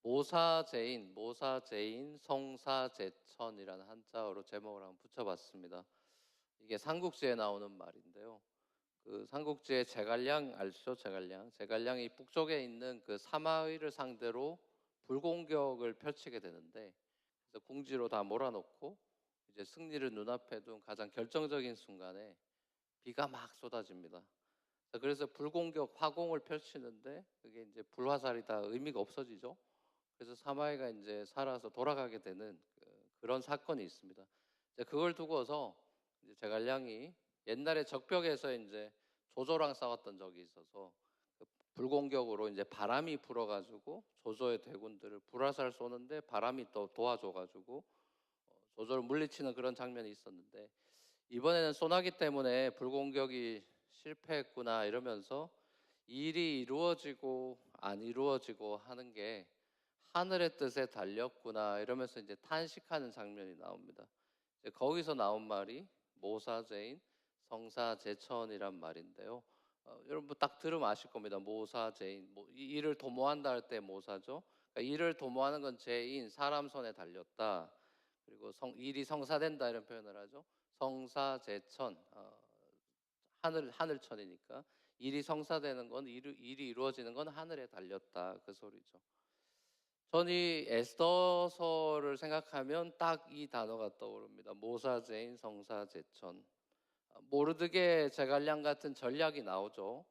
모사제인, 성사제천이라는 한자어로 제목을 한번 붙여봤습니다. 이게 삼국지에 나오는 말인데요. 그 삼국지의 제갈량 아시죠? 제갈량이 북쪽에 있는 그 사마의를 상대로 불공격을 펼치게 되는데, 그래서 궁지로 다 몰아넣고 이제 승리를 눈앞에 둔 가장 결정적인 순간에 비가 막 쏟아집니다. 그래서 불공격 화공을 펼치는데 그게 이제 불화살이 다 의미가 없어지죠. 그래서 사마이가 이제 살아서 돌아가게 되는 그런 사건이 있습니다. 이제 그걸 두고서 이제 제갈량이 옛날에 적벽에서 이제 조조랑 싸웠던 적이 있어서 그 불공격으로 이제 바람이 불어가지고 조조의 대군들을 불화살 쏘는데 바람이 또 도와줘가지고 조조를 물리치는 그런 장면이 있었는데, 이번에는 소나기 때문에 불공격이 실패했구나 이러면서 일이 이루어지고 안 이루어지고 하는 게 하늘의 뜻에 달렸구나 이러면서 이제 탄식하는 장면이 나옵니다. 이제 거기서 나온 말이 모사제인 성사제천이란 말인데요. 여러분 딱 들으면 아실 겁니다. 모사제인, 일을 도모한다 할 때 모사죠. 그러니까 일을 도모하는 건 제인, 사람 손에 달렸다. 그리고 일이 성사된다 이런 표현을 하죠. 성사제천, 하늘천이니까 일이 성사되는 건 일이 이루어지는 건 하늘에 달렸다 그 소리죠. 전 이 에스더서를 생각하면 딱 이 단어가 떠오릅니다. 모사제인 성사제천. 모르드게 제갈량 같은 전략이 나오죠.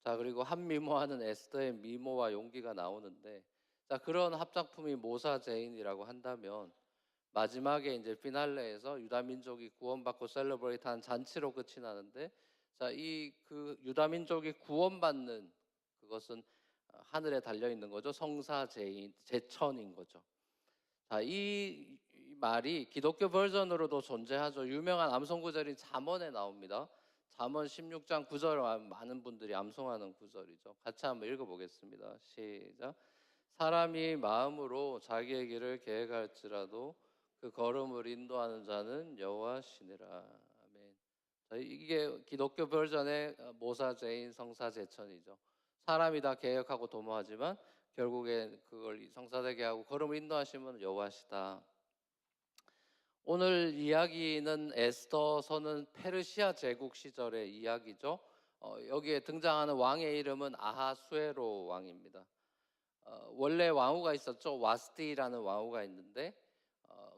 자, 그리고 한미모하는 에스더의 미모와 용기가 나오는데, 자, 그런 합작품이 모사제인이라고 한다면 마지막에 이제 피날레에서 유다 민족이 구원받고 셀러브레이트한 잔치로 끝이 나는데, 자, 이 그 유다 민족이 구원받는 그것은 하늘에 달려 있는 거죠. 성사제인, 제천인 거죠. 자, 이 말이 기독교 버전으로도 존재하죠. 유명한 암송 구절이 잠언에 나옵니다. 잠언 16장 9절, 많은 분들이 암송하는 구절이죠. 같이 한번 읽어보겠습니다. 시작. 사람이 마음으로 자기의 길을 계획할지라도 그 걸음을 인도하는 자는 여호와시니라. 아멘. 자, 이게 기독교 버전의 모사제인 성사제천이죠. 사람이 다 계획하고 도모하지만 결국에 그걸 성사되게 하고 걸음을 인도하시면 여호와시다. 오늘 이야기는 에스더서는 페르시아 제국 시절의 이야기죠. 여기에 등장하는 왕의 이름은 아하수에로 왕입니다. 원래 왕후가 있었죠. 와스티라는 왕후가 있는데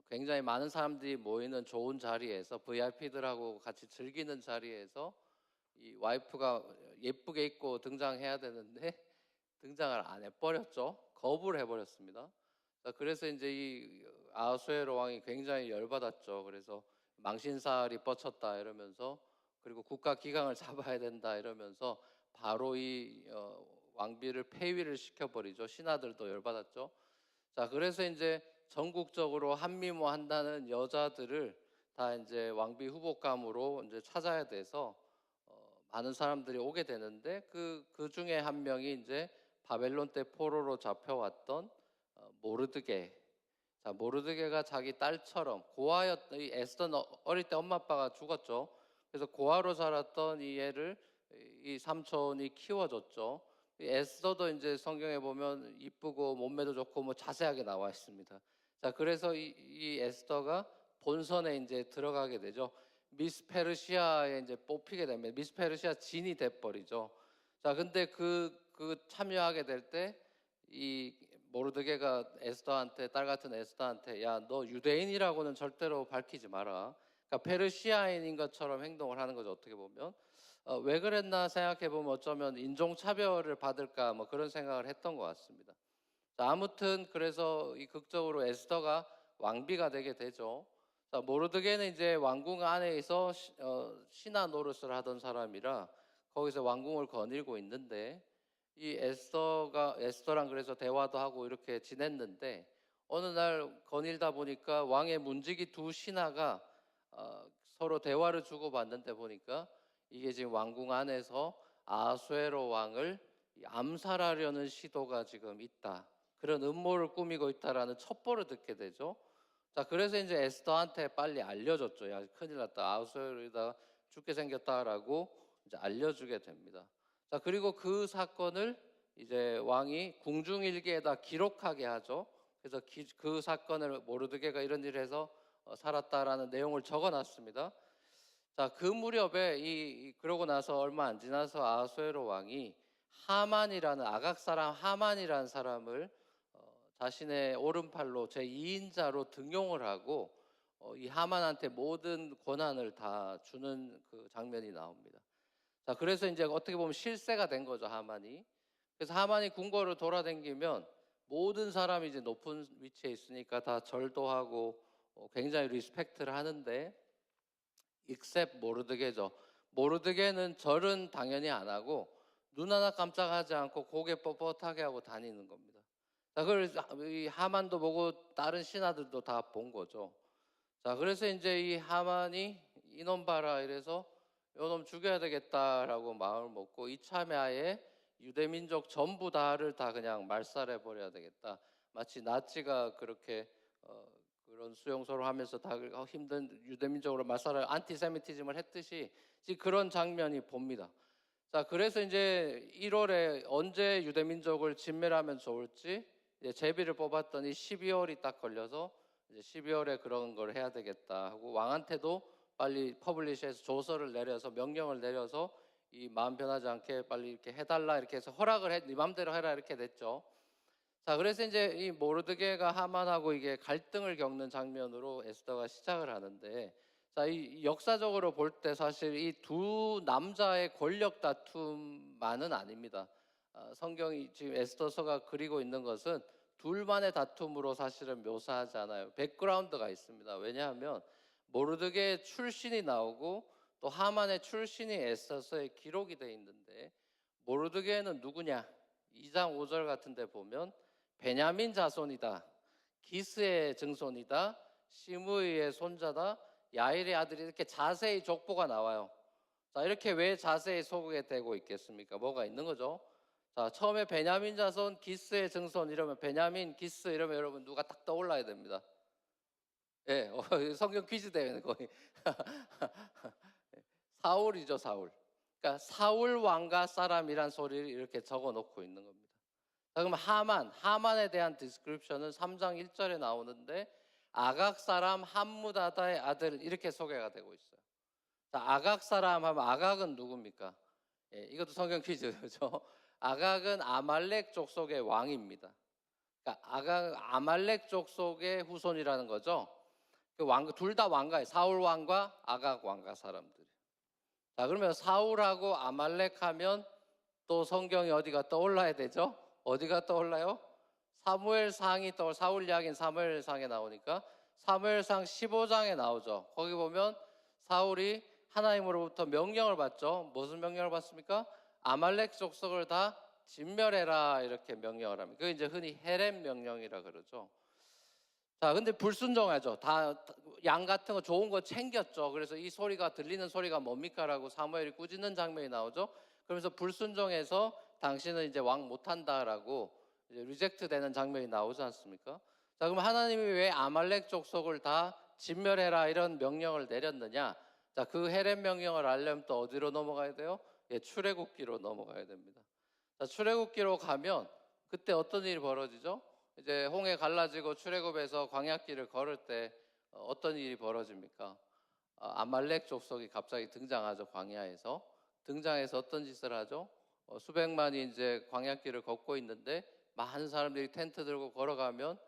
굉장히 많은 사람들이 모이는 좋은 자리에서 VIP들하고 같이 즐기는 자리에서 이 와이프가 예쁘게 입고 등장해야 되는데 등장을 안 해버렸죠. 거부를 해버렸습니다. 그래서 이제 이 아하수에로 왕이 굉장히 열받았죠. 그래서 망신살이 뻗쳤다 이러면서, 그리고 국가 기강을 잡아야 된다 이러면서 바로 이 왕비를 폐위를 시켜버리죠. 신하들도 열받았죠. 자, 그래서 이제 전국적으로 한미모 한다는 여자들을 다 이제 왕비 후보감으로 이제 찾아야 돼서 많은 사람들이 오게 되는데 그 중에 한 명이 이제 바벨론 때 포로로 잡혀왔던 모르드게. 자, 모르드게가 자기 딸처럼 고아였던 이 에스더 어릴 때 엄마 아빠가 죽었죠. 그래서 고아로 자랐던 이 애를 이 삼촌이 키워줬죠. 이 에스더도 이제 성경에 보면 이쁘고 몸매도 좋고 뭐 자세하게 나와 있습니다. 자, 그래서 이 에스더가 본선에 이제 들어가게 되죠. 미스 페르시아에 이제 뽑히게 됩니다. 미스 페르시아 진이 돼버리죠. 자, 근데 그 참여하게 될 때 이 모르드게가 에스더한테, 딸 같은 에스더한테, 야, 너 유대인이라고는 절대로 밝히지 마라. 그러니까 페르시아인인 것처럼 행동을 하는 거죠. 어떻게 보면 왜 그랬나 생각해 보면 어쩌면 인종차별을 받을까 뭐 그런 생각을 했던 것 같습니다. 자, 아무튼 그래서 이 극적으로 에스더가 왕비가 되게 되죠. 자, 모르드게는 이제 왕궁 안에서 신하 노릇을 하던 사람이라 거기서 왕궁을 거닐고 있는데, 이 에스더랑 그래서 대화도 하고 이렇게 지냈는데, 어느 날 거닐다 보니까 왕의 문지기 두 신하가 서로 대화를 주고받는데 보니까 이게 지금 왕궁 안에서 아수에로 왕을 암살하려는 시도가 지금 있다, 그런 음모를 꾸미고 있다라는 첩보를 듣게 되죠. 자, 그래서 이제 에스더한테 빨리 알려줬죠. 야, 큰일 났다. 아수에로다 죽게 생겼다라고 이제 알려주게 됩니다. 자, 그리고 그 사건을 이제 왕이 궁중일기에다 기록하게 하죠. 그래서 그 사건을 모르드게가 이런 일을 해서 살았다라는 내용을 적어놨습니다. 자, 그 무렵에 그러고 나서 얼마 안 지나서 아하수에로 왕이 하만이라는 아각 사람 하만이라는 사람을 자신의 오른팔로 제2인자로 등용을 하고 이 하만한테 모든 권한을 다 주는 그 장면이 나옵니다. 자, 그래서 이제 어떻게 보면 실세가 된 거죠, 하만이. 그래서 하만이 궁궐을 돌아다니면 모든 사람이 이제 높은 위치에 있으니까 다 절도 하고 굉장히 리스펙트를 하는데 익셉 모르드게죠. 모르드게는 절은 당연히 안 하고 눈 하나 깜짝하지 않고 고개 뻣뻣하게 하고 다니는 겁니다. 자, 그걸 이 하만도 보고 다른 신하들도 다 본 거죠. 자, 그래서 이제 이 하만이 이놈 봐라 이래서 이놈 죽여야 되겠다라고 마음을 먹고 이참에 아예 유대민족 전부 다를 다 그냥 말살해 버려야 되겠다. 마치 나치가 그렇게 그런 수용소를 하면서 다 힘든 유대민족으로 말살을 안티세미티즘을 했듯이 그런 장면이 봅니다. 자, 그래서 이제 1월에 언제 유대민족을 진멸하면 좋을지 이제 제비를 뽑았더니 12월이 딱 걸려서 이제 12월에 그런 걸 해야 되겠다 하고 왕한테도 빨리 퍼블리시해서 조서를 내려서 명령을 내려서 이 마음 변하지 않게 빨리 이렇게 해달라 이렇게 해서 허락을 해, 네 맘대로 해라 이렇게 됐죠. 자, 그래서 이제 이 모르드게가 하만하고 이게 갈등을 겪는 장면으로 에스더가 시작을 하는데, 자, 이 역사적으로 볼 때 사실 이 두 남자의 권력 다툼만은 아닙니다. 성경이 지금 에스더서가 그리고 있는 것은 둘만의 다툼으로 사실은 묘사하지 않아요. 백그라운드가 있습니다. 왜냐하면 모르드게 출신이 나오고 또 하만의 출신이 에스더서에 기록이 돼 있는데, 모르드게는 누구냐? 2장 5절 같은 데 보면 베냐민 자손이다, 기스의 증손이다, 시므이의 손자다, 야일의 아들이, 이렇게 자세히 족보가 나와요. 자, 이렇게 왜 자세히 소개되고 있겠습니까? 뭐가 있는 거죠? 자, 처음에 베냐민 자손 기스의 증손 이러면 베냐민 기스 이러면 여러분 누가 딱 떠올라야 됩니다. 예, 성경 퀴즈 대회는 거의 사울이죠, 사울. 그러니까 사울 왕가 사람이란 소리를 이렇게 적어 놓고 있는 겁니다. 자, 그럼 하만에 대한 디스크립션은 3장 1절에 나오는데 아각 사람 함무다다의 아들 이렇게 소개가 되고 있어요. 자, 아각 사람 하면 아각은 누굽니까? 예, 이것도 성경 퀴즈죠. 아각은 아말렉 족속의 왕입니다. 그러니까 아말렉 족속의 후손이라는 거죠. 그 왕, 둘 다 왕가예요. 사울 왕과 아각 왕가 사람들. 자, 그러면 사울하고 아말렉 하면 또 성경이 어디가 떠올라야 되죠? 어디가 떠올라요? 사무엘상이 사울 이야기는 사무엘상에 나오니까 사무엘상 15장에 나오죠. 거기 보면 사울이 하나님으로부터 명령을 받죠. 무슨 명령을 받습니까? 아말렉 족속을 다 진멸해라 이렇게 명령을 합니다. 그게 이제 흔히 헤렘 명령이라 그러죠. 자, 근데 불순종하죠. 다 양 같은 거 좋은 거 챙겼죠. 그래서 이 소리가 들리는 소리가 뭡니까라고 사무엘이 꾸짖는 장면이 나오죠. 그러면서 불순종해서 당신은 이제 왕 못한다라고 이제 리젝트 되는 장면이 나오지 않습니까? 자, 그럼 하나님이 왜 아말렉 족속을 다 진멸해라 이런 명령을 내렸느냐? 자, 그 헤렘 명령을 알려면 또 어디로 넘어가야 돼요? 예, 출애굽기로 넘어가야 됩니다. 자, 출애굽기로 가면 그때 어떤 일이 벌어지죠? 이제 홍해 갈라지고 출애굽에서 광야길을 걸을 때 어떤 일이 벌어집니까? 아말렉 족속이 갑자기 등장하죠. 광야에서 등장해서 어떤 짓을 하죠? 수백만이 이제 광야길을 걷고 있는데 많은 사람들이 텐트 들고 걸어가면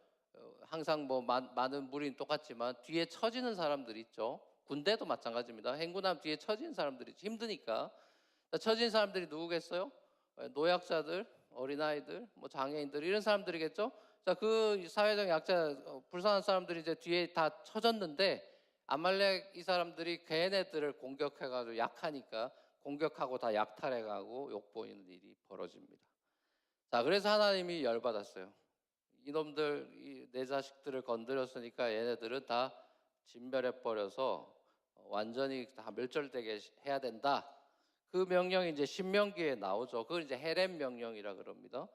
항상 뭐 많은 무리는 똑같지만 뒤에 처지는 사람들이 있죠. 군대도 마찬가지입니다. 행군하면 뒤에 처지는 사람들이 힘드니까. 처진 사람들이 누구겠어요? 노약자들, 어린아이들, 뭐 장애인들 이런 사람들이겠죠. 자, 그 사회적 약자, 불쌍한 사람들이 이제 뒤에 다 처졌는데 아말렉 이 사람들이 걔네들을 공격해가지고 약하니까 공격하고 다 약탈해가고 욕보이는 일이 벌어집니다. 자, 그래서 하나님이 열받았어요. 이놈들, 내 자식들을 건드렸으니까 얘네들은 다 진멸해버려서 완전히 다 멸절되게 해야 된다. 그 명령이 이제 신명기에 나오죠. 그걸 이제 헤렘 명령이라 그럽니다.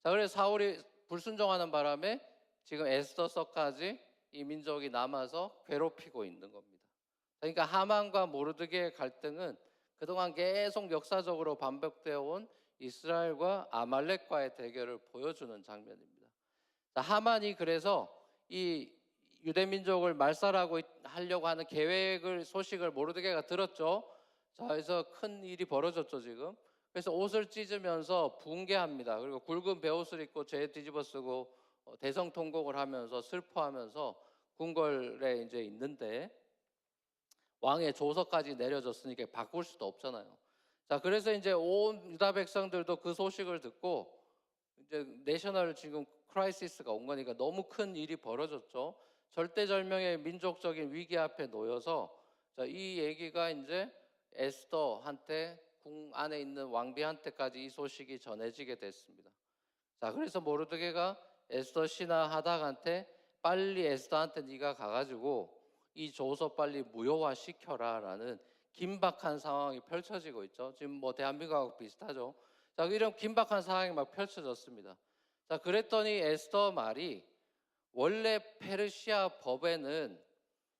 자, 그래서 사울이 불순종하는 바람에 지금 에스더서까지 이 민족이 남아서 괴롭히고 있는 겁니다. 그러니까 하만과 모르드게의 갈등은 그동안 계속 역사적으로 반복되어 온 이스라엘과 아말렉과의 대결을 보여주는 장면입니다. 자, 하만이 그래서 이 유대 민족을 말살하고 하려고 하는 소식을 모르드게가 들었죠. 자, 그래서 큰 일이 벌어졌죠, 지금. 그래서 옷을 찢으면서 붕괴합니다. 그리고 굵은 베옷을 입고 죄 뒤집어 쓰고 대성통곡을 하면서 슬퍼하면서 궁궐에 이제 있는데, 왕의 조서까지 내려졌으니까 바꿀 수도 없잖아요. 자, 그래서 이제 온 유다 백성들도 그 소식을 듣고 이제 내셔널 지금 크라이시스가 온 거니까 너무 큰 일이 벌어졌죠. 절대절명의 민족적인 위기 앞에 놓여서, 자, 이 얘기가 이제 에스더한테, 궁 안에 있는 왕비한테까지 이 소식이 전해지게 됐습니다. 자, 그래서 모르드게가 에스더 신하 하닥한테 빨리 에스더한테 네가 가가지고 이 조서 빨리 무효화 시켜라라는 긴박한 상황이 펼쳐지고 있죠. 지금 뭐 대한민국하고 비슷하죠. 자, 이런 긴박한 상황이 막 펼쳐졌습니다. 자, 그랬더니 에스더 말이, 원래 페르시아 법에는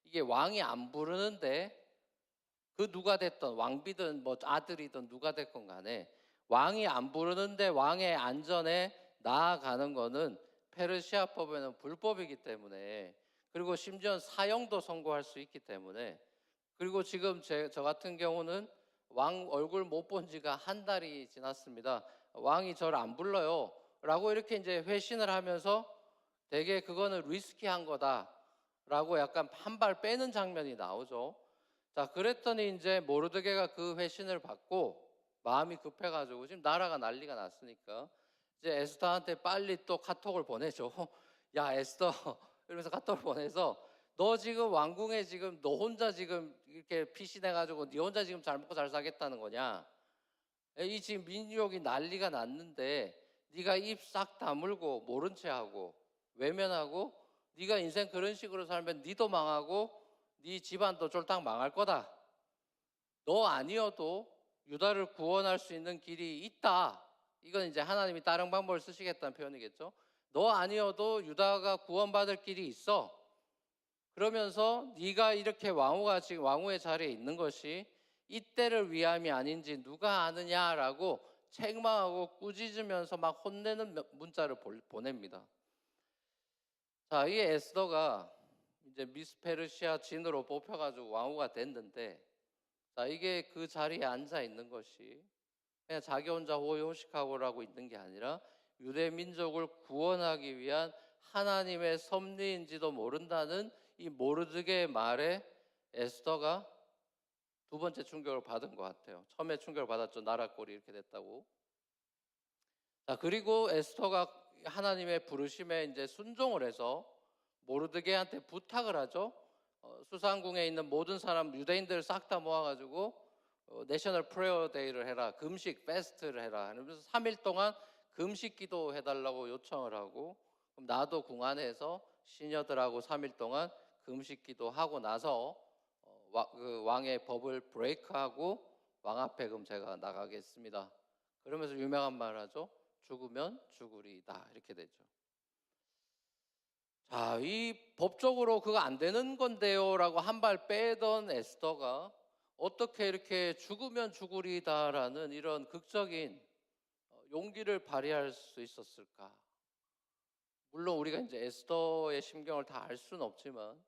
이게 왕이 안 부르는데, 그 누가 됐던 왕비든 뭐 아들이든 누가 됐건 간에 왕이 안 부르는데 왕의 안전에 나아가는 거는 페르시아 법에는 불법이기 때문에, 그리고 심지어 사형도 선고할 수 있기 때문에, 그리고 지금 저 같은 경우는 왕 얼굴 못 본 지가 한 달이 지났습니다. 왕이 저를 안 불러요 라고 이렇게 이제 회신을 하면서, 되게 그거는 리스키한 거다라고 약간 한 발 빼는 장면이 나오죠. 자, 그랬더니 이제 모르드게가 그 회신을 받고 마음이 급해가지고, 지금 나라가 난리가 났으니까 이제 에스더한테 빨리 또 카톡을 보내죠. 야, 에스더, 이러면서 카톡을 보내서, 너 지금 왕궁에 지금 너 혼자 지금 이렇게 피신해가지고 네 혼자 지금 잘 먹고 잘 살겠다는 거냐? 이 지금 민족이 난리가 났는데 네가 입 싹 다물고 모른 체하고 외면하고, 네가 인생 그런 식으로 살면 네도 망하고 네 집안도 쫄딱 망할 거다. 너 아니어도 유다를 구원할 수 있는 길이 있다. 이건 이제 하나님이 다른 방법을 쓰시겠다는 표현이겠죠. 너 아니어도 유다가 구원받을 길이 있어. 그러면서 네가 이렇게 지금 왕후의 자리에 있는 것이 이때를 위함이 아닌지 누가 아느냐라고 책망하고 꾸짖으면서 막 혼내는 문자를 보냅니다. 자, 이 에스더가 이제 미스 페르시아 진으로 뽑혀가지고 왕후가 됐는데, 자, 이게 그 자리에 앉아 있는 것이 그냥 자기 혼자 호의호식하고라고 있는 게 아니라 유대 민족을 구원하기 위한 하나님의 섭리인지도 모른다는 이 모르드게의 말에 에스더가 두 번째 충격을 받은 것 같아요. 처음에 충격을 받았죠. 나라 꼴이 이렇게 됐다고. 자, 그리고 에스더가 하나님의 부르심에 이제 순종을 해서 모르드게한테 부탁을 하죠. 수상궁에 있는 모든 사람 유대인들 싹 다 모아가지고 내셔널 프레어 데이를 해라, 금식 페스트를 해라 하면서 3일 동안 금식 기도 해달라고 요청을 하고, 그럼 나도 궁 안에서 시녀들하고 3일 동안 금식 기도하고 나서 그 왕의 법을 브레이크하고 왕 앞에 그럼 제가 나가겠습니다. 그러면서 유명한 말 하죠. 죽으면 죽으리이다, 이렇게 되죠. 자, 이 법적으로 그거 안 되는 건데요라고 한 발 빼던 에스더가 어떻게 이렇게 죽으면 죽으리다라는 이런 극적인 용기를 발휘할 수 있었을까? 물론 우리가 이제 에스더의 심경을 다 알 수는 없지만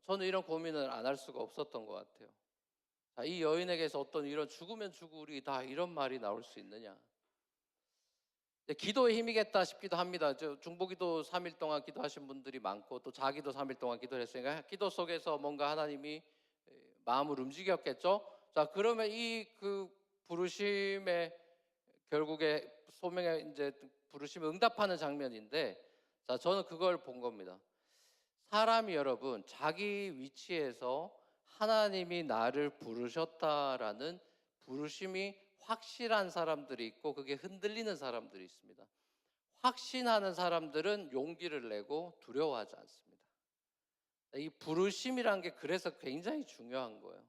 저는 이런 고민을 안 할 수가 없었던 것 같아요. 자, 이 여인에게서 어떤 이런 죽으면 죽으리다 이런 말이 나올 수 있느냐? 기도의 힘이겠다 싶기도 합니다. 중보기도 3일 동안 기도하신 분들이 많고 또 자기도 3일 동안 기도를 했으니까 기도 속에서 뭔가 하나님이 마음을 움직였겠죠. 자, 그러면 이 그 부르심의 결국에 소명에 이제 부르심에 응답하는 장면인데, 자, 저는 그걸 본 겁니다. 사람이 여러분 자기 위치에서 하나님이 나를 부르셨다라는 부르심이 확실한 사람들이 있고 그게 흔들리는 사람들이 있습니다. 확신하는 사람들은 용기를 내고 두려워하지 않습니다. 이 부르심이란 게 그래서 굉장히 중요한 거예요.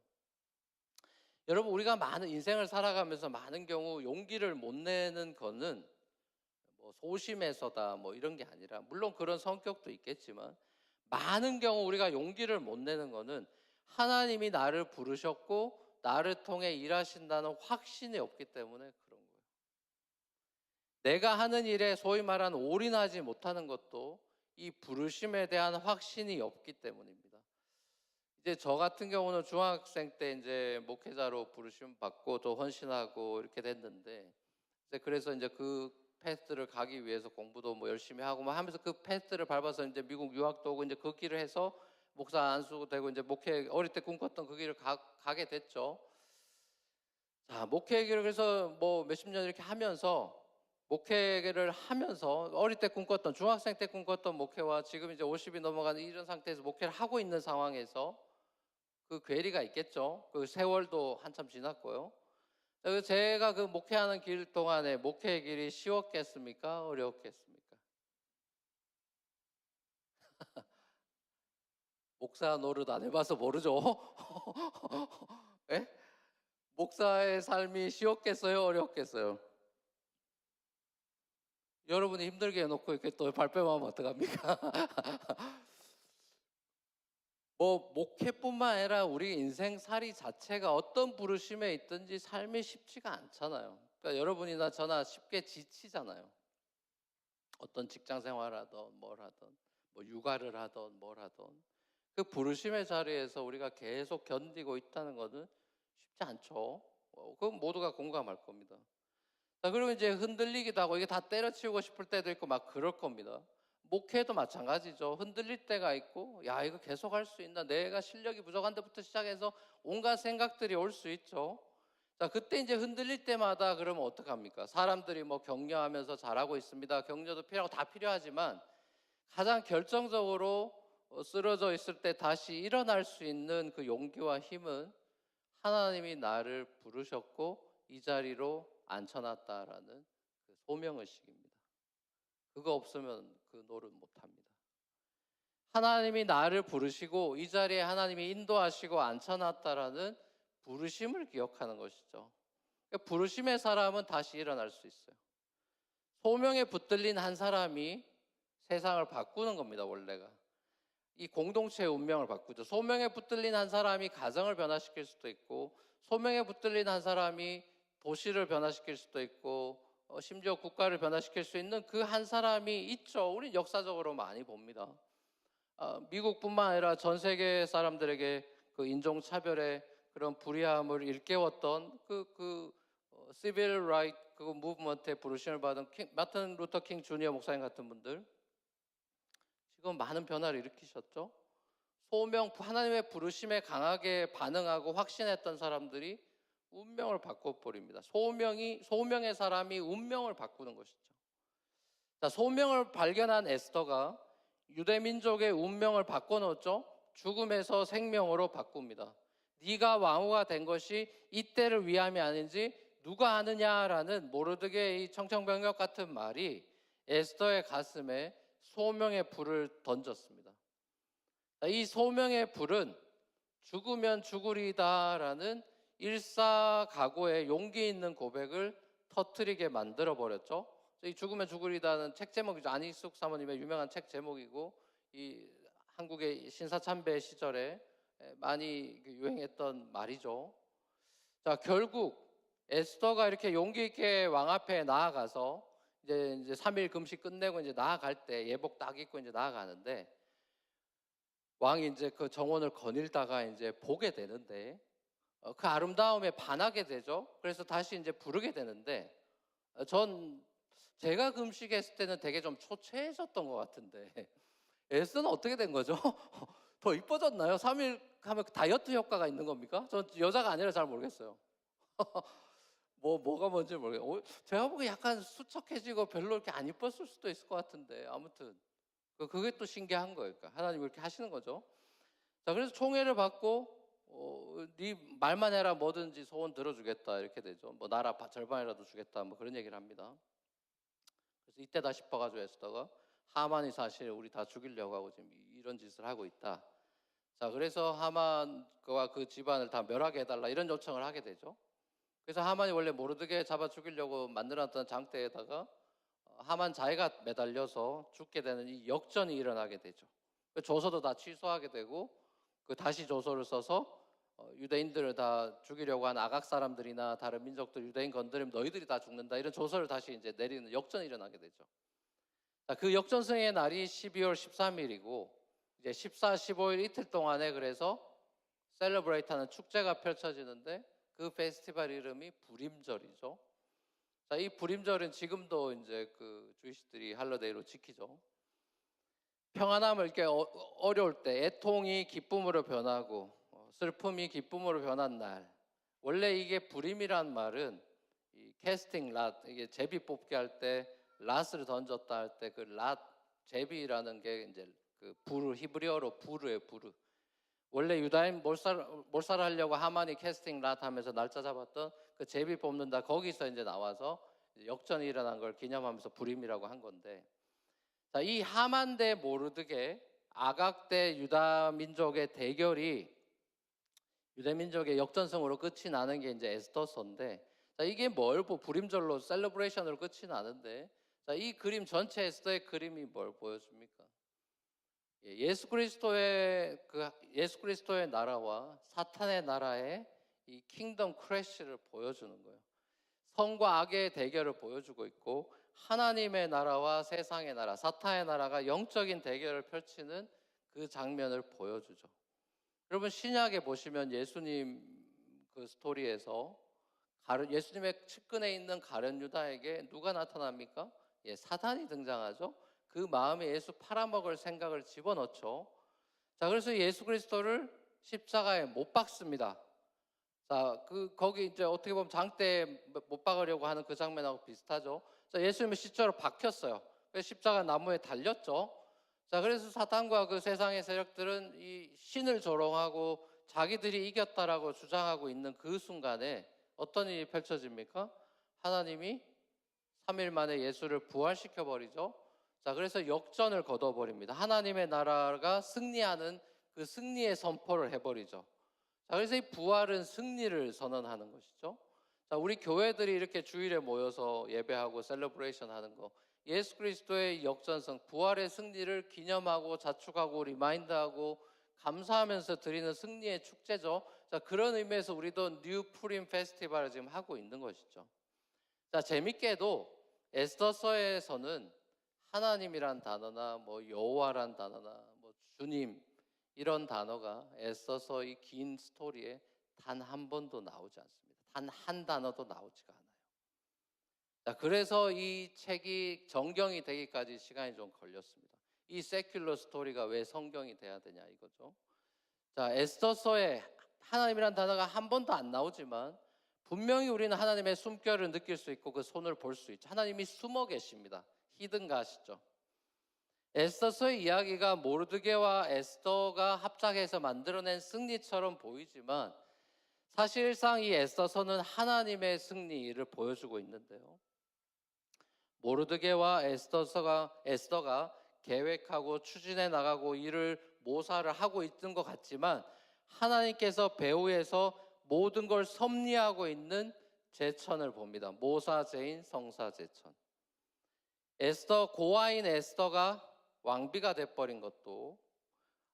여러분, 우리가 많은 인생을 살아가면서 많은 경우 용기를 못 내는 거는 뭐 소심해서다 뭐 이런 게 아니라, 물론 그런 성격도 있겠지만 많은 경우 우리가 용기를 못 내는 거는 하나님이 나를 부르셨고 나를 통해 일하신다는 확신이 없기 때문에 그런 거예요. 내가 하는 일에 소위 말하는 올인하지 못하는 것도 이 부르심에 대한 확신이 없기 때문입니다. 이제 저 같은 경우는 중학생 때 이제 목회자로 부르심 받고 또 헌신하고 이렇게 됐는데, 이제 그래서 이제 그 패스를 가기 위해서 공부도 뭐 열심히 하고 막 하면서 그 패스를 밟아서 이제 미국 유학도 오고 이제 그 길을 해서 목사 안수도 되고 이제 목회 어릴 때 꿈꿨던 그 길을 가게 됐죠. 자, 목회를 그래서 뭐 몇십 년 이렇게 하면서 목회를 하면서 어릴 때 꿈꿨던 중학생 때 꿈꿨던 목회와 지금 이제 50이 넘어가는 이런 상태에서 목회를 하고 있는 상황에서 그 괴리가 있겠죠. 그 세월도 한참 지났고요. 그래서 제가 그 목회하는 길 동안에 목회의 길이 쉬웠겠습니까? 어려웠겠습니까? 목사 노릇 안 해봐서 모르죠. 예? 목사의 삶이 쉬웠겠어요? 어려웠겠어요? 여러분이 힘들게 해놓고 이렇게 또 발뺌하면 어떡합니까? 뭐 목회뿐만 아니라 우리 인생살이 자체가 어떤 부르심에 있든지 삶이 쉽지가 않잖아요. 그러니까 여러분이나 저나 쉽게 지치잖아요. 어떤 직장 생활하던 뭘 하던 뭐 육아를 하던 뭘 하던 그 부르심의 자리에서 우리가 계속 견디고 있다는 것은 쉽지 않죠. 그건 모두가 공감할 겁니다. 자, 그리고 이제 흔들리기도 하고 이게 다 때려치우고 싶을 때도 있고 막 그럴 겁니다. 목회도 마찬가지죠. 흔들릴 때가 있고, 야, 이거 계속 할 수 있나? 내가 실력이 부족한 데부터 시작해서 온갖 생각들이 올 수 있죠. 자, 그때 이제 흔들릴 때마다 그러면 어떡합니까? 사람들이 뭐 격려하면서 잘하고 있습니다. 격려도 필요하고 다 필요하지만 가장 결정적으로 쓰러져 있을 때 다시 일어날 수 있는 그 용기와 힘은 하나님이 나를 부르셨고 이 자리로 앉혀놨다라는 그 소명의식입니다. 그거 없으면 그 노릇 못합니다. 하나님이 나를 부르시고 이 자리에 하나님이 인도하시고 앉혀놨다라는 부르심을 기억하는 것이죠. 그러니까 부르심의 사람은 다시 일어날 수 있어요. 소명에 붙들린 한 사람이 세상을 바꾸는 겁니다. 원래가 이 공동체의 운명을 바꾸죠. 소명에 붙들린 한 사람이 가정을 변화시킬 수도 있고, 소명에 붙들린 한 사람이 도시를 변화시킬 수도 있고, 심지어 국가를 변화시킬 수 있는 그 한 사람이 있죠. 우리 역사적으로 많이 봅니다. 미국뿐만 아니라 전 세계 사람들에게 그 인종차별의 그런 불이함을 일깨웠던 시빌 라이트 그 무브먼트의 부르심을 받은 마틴 루터 킹 주니어 목사님 같은 분들 지금 많은 변화를 일으키셨죠. 하나님의 부르심에 강하게 반응하고 확신했던 사람들이 운명을 바꿔버립니다. 소명의 사람이 운명을 바꾸는 것이죠. 자, 소명을 발견한 에스더가 유대 민족의 운명을 바꿔놓죠. 죽음에서 생명으로 바꿉니다. 네가 왕후가 된 것이 이때를 위함이 아닌지 누가 아느냐라는 모르드게의 이 청천벽력 같은 말이 에스더의 가슴에 소명의 불을 던졌습니다. 이 소명의 불은 죽으면 죽으리다라는 일사각오의 용기 있는 고백을 터뜨리게 만들어 버렸죠. 이 죽으면 죽으리다는 책 제목이죠. 안희숙 사모님의 유명한 책 제목이고, 이 한국의 신사참배 시절에 많이 유행했던 말이죠. 자, 결국 에스더가 이렇게 용기 있게 왕 앞에 나아가서 이제 3일 금식 끝내고 이제 나아갈 때 예복 딱 입고 이제 나아가는데, 왕이 이제 그 정원을 거닐다가 이제 보게 되는데 그 아름다움에 반하게 되죠. 그래서 다시 이제 부르게 되는데, 제가 금식했을 때는 되게 좀 초췌해졌던 것 같은데 에스는 어떻게 된 거죠? 더 이뻐졌나요? 3일 하면 다이어트 효과가 있는 겁니까? 전 여자가 아니라 잘 모르겠어요. 뭐가 뭔지 모르겠어요. 제가 보기에 약간 수척해지고 별로 이렇게 안 이뻤을 수도 있을 것 같은데, 아무튼 그게 또 신기한 거예요. 그러니까 하나님 이렇게 하시는 거죠. 자, 그래서 총애를 받고 네 말만 해라, 뭐든지 소원 들어주겠다 이렇게 되죠. 뭐 나라 절반이라도 주겠다 뭐 그런 얘기를 합니다. 그래서 이때다 싶어가지고 에스더가 하만이 사실 우리 다 죽이려고 하고 지금 이런 짓을 하고 있다. 자, 그래서 하만과 그 집안을 다 멸하게 해달라 이런 요청을 하게 되죠. 그래서 하만이 원래 모르드게 잡아 죽이려고 만들었던 장대에다가 하만 자기가 매달려서 죽게 되는 이 역전이 일어나게 되죠. 그 조서도 다 취소하게 되고 그 다시 조서를 써서 유대인들을 다 죽이려고 한 아각 사람들이나 다른 민족들 유대인 건드리면 너희들이 다 죽는다, 이런 조서를 다시 이제 내리는 역전이 일어나게 되죠. 자, 그 역전승의 날이 12월 13일이고 이제 14, 15일 이틀 동안에 그래서 셀러브레이트하는 축제가 펼쳐지는데 그 페스티벌 이름이 부림절이죠. 자, 이 부림절은 지금도 이제 그 주이시들이 할러데이로 지키죠. 평안함을 이렇게 어려울 때 애통이 기쁨으로 변하고 슬픔이 기쁨으로 변한 날. 원래 이게 부림이란 말은 이 캐스팅 랏, 이게 제비 뽑기 할 때 랏을 던졌다 할 때 그 랏 제비라는 게 이제 그 부르, 히브리어로 부르예요, 부르. 원래 유다인 몰살을 하려고 하만이 캐스팅 랏 하면서 날짜 잡았던 그 제비 뽑는다, 거기서 이제 나와서 역전이 일어난 걸 기념하면서 부림이라고 한 건데, 자, 이 하만 대 모르드게, 아각 대 유다 민족의 대결이 유대 민족의 역전승으로 끝이 나는 게 이제 에스더서인데, 자, 이게 뭘 부림절로 셀러브레이션으로 끝이 나는데, 자, 이 그림 전체 에스더의 그림이 뭘 보여줍니까? 예수 그리스도의 나라와 사탄의 나라의 이 킹덤 크래시를 보여주는 거예요. 성과 악의 대결을 보여주고 있고, 하나님의 나라와 세상의 나라, 사탄의 나라가 영적인 대결을 펼치는 그 장면을 보여주죠. 여러분, 신약에 보시면 예수님 그 스토리에서 예수님의 측근에 있는 가룟 유다에게 누가 나타납니까? 사탄이 등장하죠. 그 마음에 예수 팔아먹을 생각을 집어넣죠. 자, 그래서 예수 그리스도를 십자가에 못 박습니다. 자, 거기 이제 어떻게 보면 장대에 못 박으려고 하는 그 장면하고 비슷하죠. 자, 예수님은 십자가로 박혔어요. 그래서 십자가 나무에 달렸죠. 자, 그래서 사탄과 그 세상의 세력들은 이 신을 조롱하고 자기들이 이겼다라고 주장하고 있는 그 순간에 어떤 일이 펼쳐집니까? 하나님이 3일 만에 예수를 부활시켜 버리죠. 자, 그래서 역전을 거둬버립니다. 하나님의 나라가 승리하는 그 승리의 선포를 해버리죠. 자, 그래서 이 부활은 승리를 선언하는 것이죠. 자, 우리 교회들이 이렇게 주일에 모여서 예배하고 셀러브레이션 하는 거, 예수 그리스도의 역전성, 부활의 승리를 기념하고 자축하고 리마인드하고 감사하면서 드리는 승리의 축제죠. 자, 그런 의미에서 우리도 뉴 푸림 페스티벌을 지금 하고 있는 것이죠. 자, 재밌게도 에스더서에서는 하나님이란 단어나 뭐 여호와란 단어나 뭐 주님, 이런 단어가 에스더서 이 긴 스토리에 단 한 번도 나오지 않습니다. 단 한 단어도 나오지가 않아요. 자, 그래서 이 책이 정경이 되기까지 시간이 좀 걸렸습니다. 이 세큘러 스토리가 왜 성경이 돼야 되냐 이거죠. 자, 에스더서에 하나님이란 단어가 한 번도 안 나오지만 분명히 우리는 하나님의 숨결을 느낄 수 있고 그 손을 볼 수 있죠. 하나님이 숨어 계십니다. 히든가시죠. 에스더서의 이야기가 모르드게와 에스더가 합작해서 만들어낸 승리처럼 보이지만 사실상 이 에스더서는 하나님의 승리를 보여주고 있는데요. 모르드게와 에스더가 계획하고 추진해 나가고 일을 모사를 하고 있던 것 같지만 하나님께서 배후에서 모든 걸 섭리하고 있는 제천을 봅니다. 모사제인 성사제천. 고아인 에스더가 왕비가 돼버린 것도,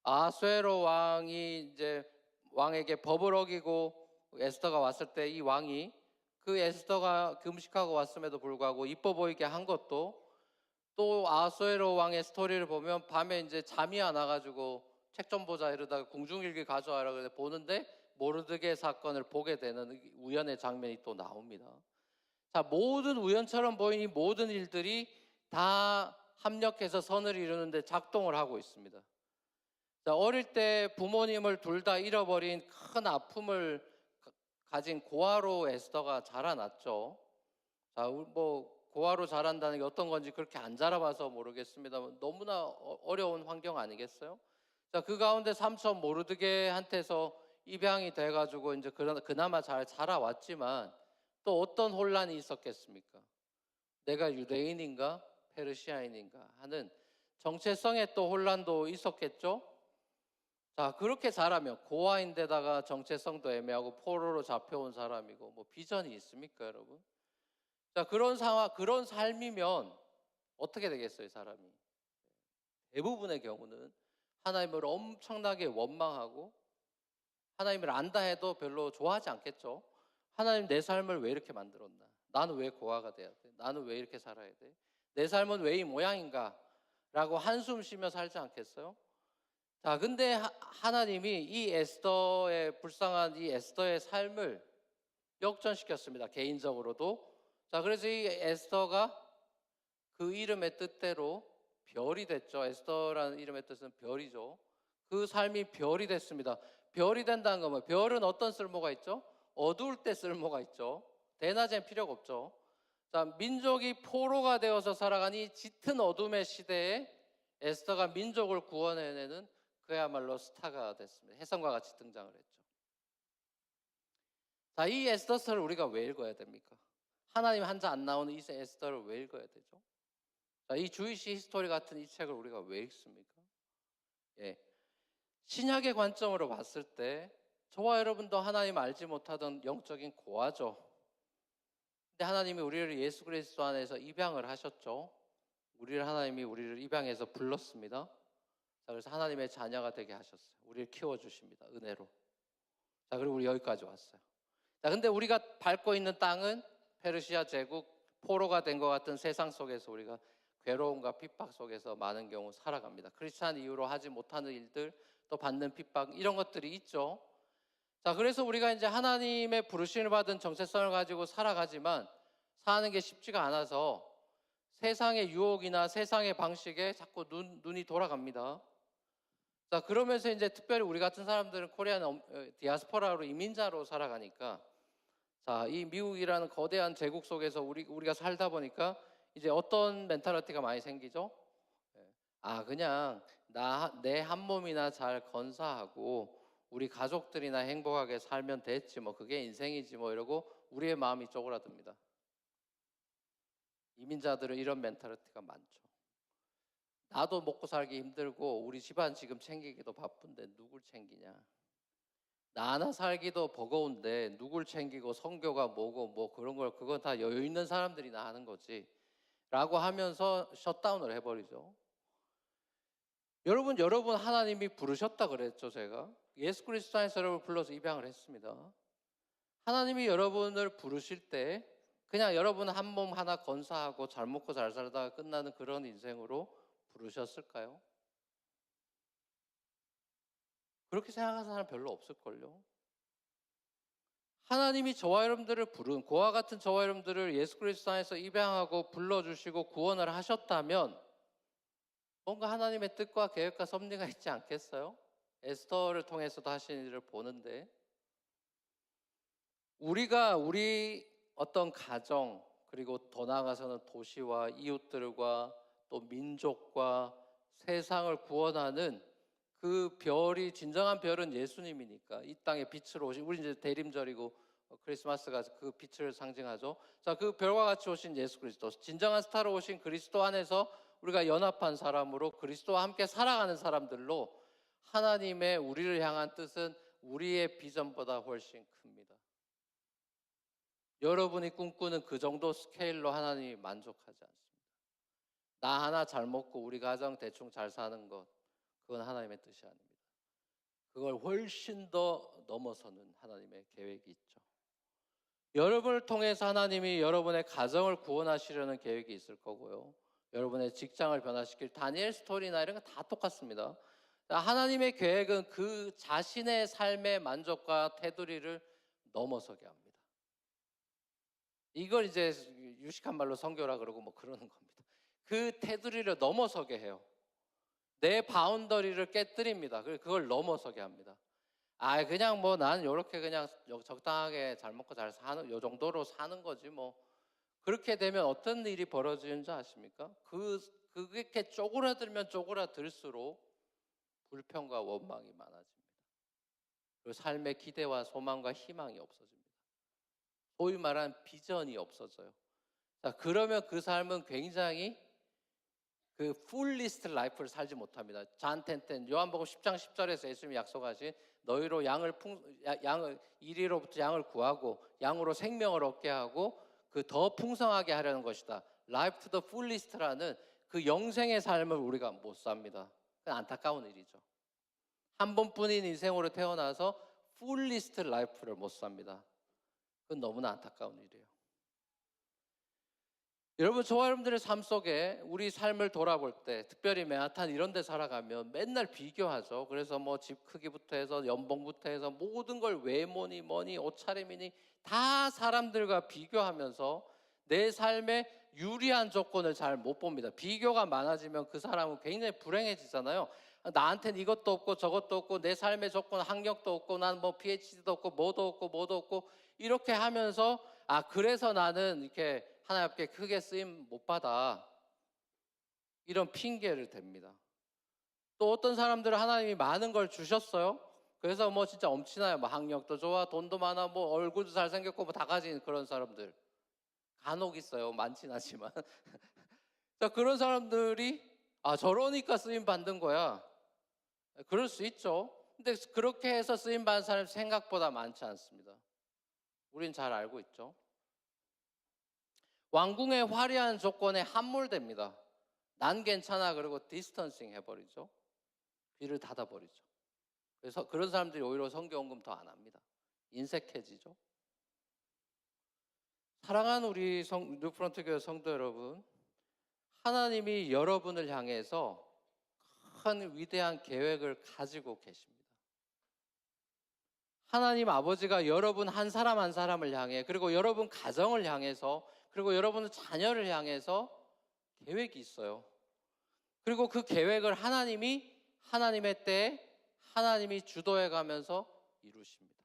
아수에로 왕이 이제 왕에게 법을 어기고 에스더가 왔을 때 이 왕이 그 에스더가 금식하고 왔음에도 불구하고 이뻐 보이게 한 것도, 또 아수에로 왕의 스토리를 보면 밤에 이제 잠이 안 와가지고 책 좀 보자 이러다가 궁중일기 가져와라 그래 보는데 모르드게 사건을 보게 되는 우연의 장면이 또 나옵니다. 자, 모든 우연처럼 보이는 이 모든 일들이 다 합력해서 선을 이루는데 작동을 하고 있습니다. 자, 어릴 때 부모님을 둘 다 잃어버린 큰 아픔을 가진 고아로 에스더가 자라났죠. 자, 뭐 고아로 자란다는 게 어떤 건지 그렇게 안 자라봐서 모르겠습니다만 너무나 어려운 환경 아니겠어요? 자, 그 가운데 삼촌 모르드게한테서 입양이 돼가지고 이제 그나마 잘 자라왔지만 또 어떤 혼란이 있었겠습니까? 내가 유대인인가 페르시아인인가 하는 정체성의 또 혼란도 있었겠죠. 자, 그렇게 자라면 고아인데다가 정체성도 애매하고 포로로 잡혀온 사람이고 뭐 비전이 있습니까, 여러분? 자, 그런 상황, 그런 삶이면 어떻게 되겠어요, 사람이? 대부분의 경우는 하나님을 엄청나게 원망하고 하나님을 안다 해도 별로 좋아하지 않겠죠. 하나님 내 삶을 왜 이렇게 만들었나? 나는 왜 고아가 돼야 돼? 나는 왜 이렇게 살아야 돼? 내 삶은 왜 이 모양인가? 라고 한숨 쉬며 살지 않겠어요? 자, 근데 하나님이 이 에스더의 불쌍한 이 에스더의 삶을 역전시켰습니다. 개인적으로도. 자, 그래서 이 에스더가 그 이름의 뜻대로 별이 됐죠. 에스더라는 이름의 뜻은 별이죠. 그 삶이 별이 됐습니다. 별이 된다는 건 뭐예요? 별은 어떤 쓸모가 있죠? 어두울 때 쓸모가 있죠. 대낮엔 필요가 없죠. 자, 민족이 포로가 되어서 살아가는 이 짙은 어둠의 시대에 에스더가 민족을 구원해내는 그야말로 스타가 됐습니다. 혜성과 같이 등장을 했죠. 자, 이 에스더서를 우리가 왜 읽어야 됩니까? 하나님 한자 안 나오는 이 에스더를 왜 읽어야 되죠? 자, 이 주이시 히스토리 같은 이 책을 우리가 왜 읽습니까? 예. 신약의 관점으로 봤을 때 저와 여러분도 하나님 알지 못하던 영적인 고아죠. 근데 하나님이 우리를 예수 그리스도 안에서 입양을 하셨죠. 하나님이 우리를 입양해서 불렀습니다. 자, 그래서 하나님의 자녀가 되게 하셨어요. 우리를 키워주십니다. 은혜로. 자, 그리고 우리 여기까지 왔어요. 자, 근데 우리가 밟고 있는 땅은 페르시아 제국, 포로가 된 것 같은 세상 속에서 우리가 괴로움과 핍박 속에서 많은 경우 살아갑니다. 크리스찬 이후로 하지 못하는 일들, 또 받는 핍박, 이런 것들이 있죠. 자, 그래서 우리가 이제 하나님의 부르심을 받은 정체성을 가지고 살아가지만 사는 게 쉽지가 않아서 세상의 유혹이나 세상의 방식에 자꾸 눈이 돌아갑니다. 자, 그러면서 이제 특별히 우리 같은 사람들은 코리안 디아스포라로 이민자로 살아가니까, 자, 이 미국이라는 거대한 제국 속에서 우리가 살다 보니까 이제 어떤 멘탈리티가 많이 생기죠? 그냥 내 한 몸이나 잘 건사하고 우리 가족들이나 행복하게 살면 됐지 뭐, 그게 인생이지 뭐, 이러고 우리의 마음이 쪼그라듭니다. 이민자들은 이런 멘탈리티가 많죠. 나도 먹고 살기 힘들고 우리 집안 지금 챙기기도 바쁜데 누굴 챙기냐? 나 하나 살기도 버거운데 누굴 챙기고 성교가 뭐고 뭐 그런 걸, 그건 다 여유 있는 사람들이나 하는 거지 라고 하면서 셧다운을 해버리죠. 여러분 하나님이 부르셨다 그랬죠. 제가 예수 그리스도 안에서 여러분을 불러서 입양을 했습니다. 하나님이 여러분을 부르실 때 그냥 여러분 한 몸 하나 건사하고 잘 먹고 잘 살다가 끝나는 그런 인생으로 부르셨을까요? 그렇게 생각하는 사람 별로 없을걸요. 하나님이 저와 여러분들을 부른, 고아 같은 저와 여러분들을 예수 그리스도 안에서 입양하고 불러주시고 구원을 하셨다면 뭔가 하나님의 뜻과 계획과 섭리가 있지 않겠어요? 에스더를 통해서도 하신 일을 보는데, 우리가 우리 어떤 가정, 그리고 더 나아가서는 도시와 이웃들과 또 민족과 세상을 구원하는 그 별이, 진정한 별은 예수님이니까, 이 땅에 빛으로 오신, 우리 이제 대림절이고 크리스마스가 그 빛을 상징하죠. 자, 그 별과 같이 오신 예수 그리스도, 진정한 스타로 오신 그리스도 안에서 우리가 연합한 사람으로 그리스도와 함께 살아가는 사람들로 하나님의 우리를 향한 뜻은 우리의 비전보다 훨씬 큽니다. 여러분이 꿈꾸는 그 정도 스케일로 하나님이 만족하지 않습니다. 나 하나 잘 먹고 우리 가정 대충 잘 사는 것, 그건 하나님의 뜻이 아닙니다. 그걸 훨씬 더 넘어서는 하나님의 계획이 있죠. 여러분을 통해서 하나님이 여러분의 가정을 구원하시려는 계획이 있을 거고요. 여러분의 직장을 변화시킬 다니엘 스토리나 이런 거 다 똑같습니다. 하나님의 계획은 그 자신의 삶의 만족과 테두리를 넘어서게 합니다. 이걸 이제 유식한 말로 선교라 그러고 뭐 그러는 겁니다. 그 테두리를 넘어서게 해요. 내 바운더리를 깨뜨립니다. 그걸 넘어서게 합니다. 그냥 뭐 나는 요렇게 그냥 적당하게 잘 먹고 잘 사는 요 정도로 사는 거지 뭐. 그렇게 되면 어떤 일이 벌어지는지 아십니까? 그렇게 쪼그라들면 쪼그라들수록 불평과 원망이 많아집니다. 그리고 삶의 기대와 소망과 희망이 없어집니다. 소위 말하는 비전이 없어져요. 자, 그러면 그 삶은 굉장히 그 풀리스트 라이프를 살지 못합니다. 잔 10:10 요한복음 10장 10절에서 예수님이 약속하신 너희로 양을 이리로부터 양을 구하고 양으로 생명을 얻게 하고 그 더 풍성하게 하려는 것이다. Life to the fullest라는 그 영생의 삶을 우리가 못 삽니다. 그건 안타까운 일이죠. 한 번뿐인 인생으로 태어나서 fullest life를 못 삽니다. 그건 너무나 안타까운 일이에요. 여러분, 저와 여러분들의 삶 속에 우리 삶을 돌아볼 때, 특별히 맨하탄 이런 데 살아가면 맨날 비교하죠. 그래서 뭐 집 크기부터 해서 연봉부터 해서 모든 걸 외모니 뭐니 옷차림이니 다 사람들과 비교하면서 내 삶에 유리한 조건을 잘 못 봅니다. 비교가 많아지면 그 사람은 굉장히 불행해지잖아요. 나한테는 이것도 없고 저것도 없고 내 삶의 조건 학력도 없고 난 뭐 PhD도 없고 뭐도 없고 이렇게 하면서 그래서 나는 이렇게 하나님 앞에 크게 쓰임 못 받아, 이런 핑계를 댑니다. 또 어떤 사람들은 하나님이 많은 걸 주셨어요. 그래서 뭐 진짜 엄친아요. 뭐 학력도 좋아, 돈도 많아, 뭐 얼굴도 잘생겼고 뭐 다 가진 그런 사람들 간혹 있어요. 많진 않지만. 자, 그런 사람들이 저러니까 쓰임 받는 거야. 그럴 수 있죠. 근데 그렇게 해서 쓰임 받는 사람이 생각보다 많지 않습니다. 우린 잘 알고 있죠. 왕궁의 화려한 조건에 함몰됩니다. 난 괜찮아 그러고 디스턴싱 해버리죠. 귀를 닫아버리죠. 그래서 그런 사람들이 오히려 성경언급 더 안 합니다. 인색해지죠. 사랑하는 우리 뉴프런트 교회 성도 여러분, 하나님이 여러분을 향해서 큰 위대한 계획을 가지고 계십니다. 하나님 아버지가 여러분 한 사람 한 사람을 향해, 그리고 여러분 가정을 향해서, 그리고 여러분 자녀를 향해서 계획이 있어요. 그리고 그 계획을 하나님이 하나님의 때에 하나님이 주도해 가면서 이루십니다.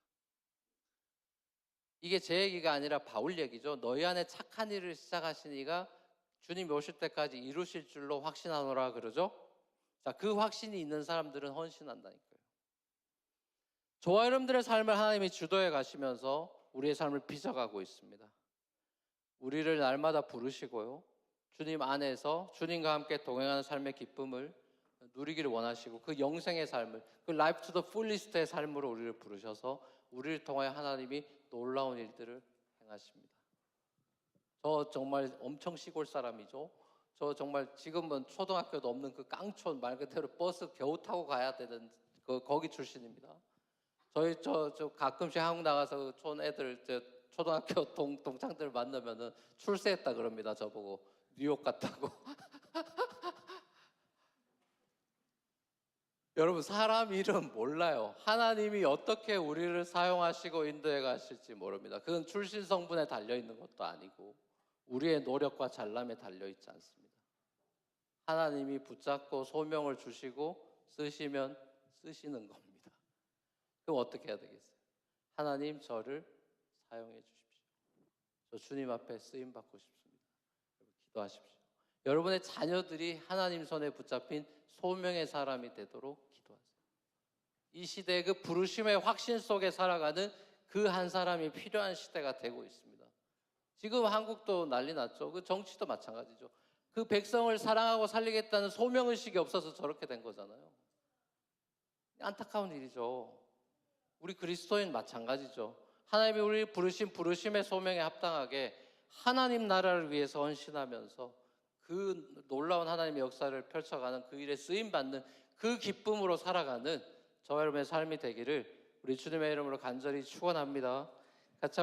이게 제 얘기가 아니라 바울 얘기죠. 너희 안에 착한 일을 시작하신 이가 주님 오실 때까지 이루실 줄로 확신하노라 그러죠. 자, 그 확신이 있는 사람들은 헌신한다니까요. 저와 여러분들의 삶을 하나님이 주도해 가시면서 우리의 삶을 빚어가고 있습니다. 우리를 날마다 부르시고요, 주님 안에서 주님과 함께 동행하는 삶의 기쁨을 누리기를 원하시고 그 영생의 삶을, 그 라이프 투 더 풀리스트의 삶으로 우리를 부르셔서 우리를 통하여 하나님이 놀라운 일들을 행하십니다. 저 정말 엄청 시골 사람이죠. 저 정말 지금은 초등학교도 없는 그 깡촌, 말 그대로 버스 겨우 타고 가야 되는 거기 출신입니다. 저 가끔씩 한국 나가서 촌 애들, 초등학교 동창들 만나면은 출세했다 그럽니다. 저보고 뉴욕 갔다고. 여러분, 사람 일은 몰라요. 하나님이 어떻게 우리를 사용하시고 인도해 가실지 모릅니다. 그건 출신 성분에 달려 있는 것도 아니고 우리의 노력과 잘남에 달려 있지 않습니다. 하나님이 붙잡고 소명을 주시고 쓰시면 쓰시는 겁니다. 그럼 어떻게 해야 되겠어요? 하나님, 저를 사용해 주십시오. 저 주님 앞에 쓰임 받고 싶습니다. 기도하십시오. 여러분의 자녀들이 하나님 손에 붙잡힌 소명의 사람이 되도록 기도하세요. 이 시대의 그 부르심의 확신 속에 살아가는 그 한 사람이 필요한 시대가 되고 있습니다. 지금 한국도 난리 났죠. 그 정치도 마찬가지죠. 그 백성을 사랑하고 살리겠다는 소명의식이 없어서 저렇게 된 거잖아요. 안타까운 일이죠. 우리 그리스도인 마찬가지죠. 하나님이 우리 부르신 부르심의 소명에 합당하게 하나님 나라를 위해서 헌신하면서 그 놀라운 하나님의 역사를 펼쳐가는 그 일에 쓰임받는 그 기쁨으로 살아가는 저와 여러분의 삶이 되기를 우리 주님의 이름으로 간절히 축원합니다. 같이